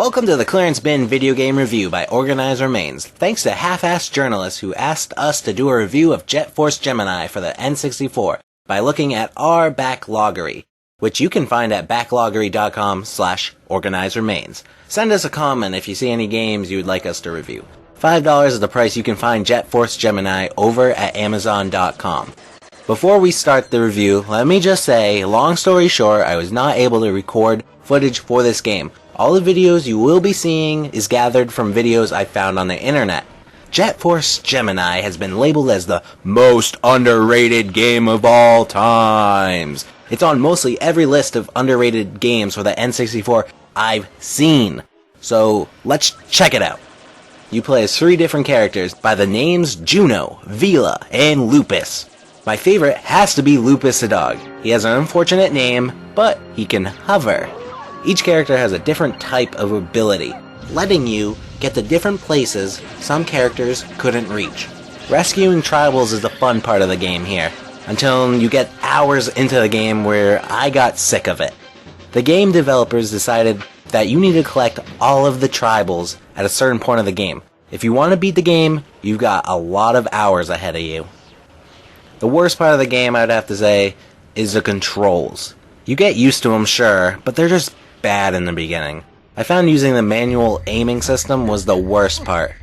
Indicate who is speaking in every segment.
Speaker 1: Welcome to the Clearance Bin Video Game Review by Organize Remains. Thanks to half-assed journalists who asked us to do a review of Jet Force Gemini for the N64 by looking at our backloggery, which you can find at backloggery.com/organizeremains. Send us a comment if you see any games you would like us to review. $5 is the price you can find Jet Force Gemini over at Amazon.com. Before we start the review, let me just say, long story short, I was not able to record footage for this game. All the videos you will be seeing is gathered from videos I found on the internet. Jet Force Gemini has been labeled as the most underrated game of all times. It's on mostly every list of underrated games for the N64 I've seen. So let's check it out. You play as 3 different characters by the names Juno, Vila, and Lupus. My favorite has to be Lupus the dog. He has an unfortunate name, but he can hover. Each character has a different type of ability, letting you get to different places some characters couldn't reach. Rescuing tribals is the fun part of the game here, until you get hours into the game where I got sick of it. The game developers decided that you need to collect all of the tribals at a certain point of the game. If you want to beat the game, you've got a lot of hours ahead of you. The worst part of the game, I'd have to say, is the controls. You get used to them, sure, but they're just bad in the beginning. I found using the manual aiming system was the worst part.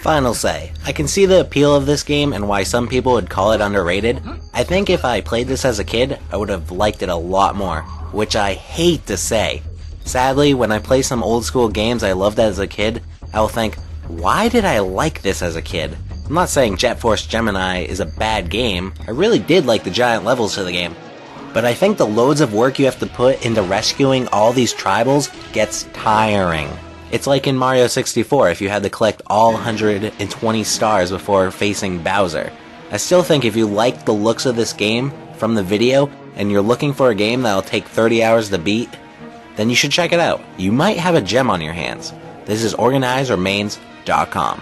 Speaker 1: Final say, I can see the appeal of this game and why some people would call it underrated. I think if I played this as a kid, I would have liked it a lot more, which I hate to say. Sadly, when I play some old school games I loved as a kid, I will think, why did I like this as a kid? I'm not saying Jet Force Gemini is a bad game. I really did like the giant levels to the game. But I think the loads of work you have to put into rescuing all these tribals gets tiring. It's like in Mario 64 if you had to collect all 120 stars before facing Bowser. I still think if you like the looks of this game from the video and you're looking for a game that'll take 30 hours to beat, then you should check it out. You might have a gem on your hands. This is OrganizeRemains.com.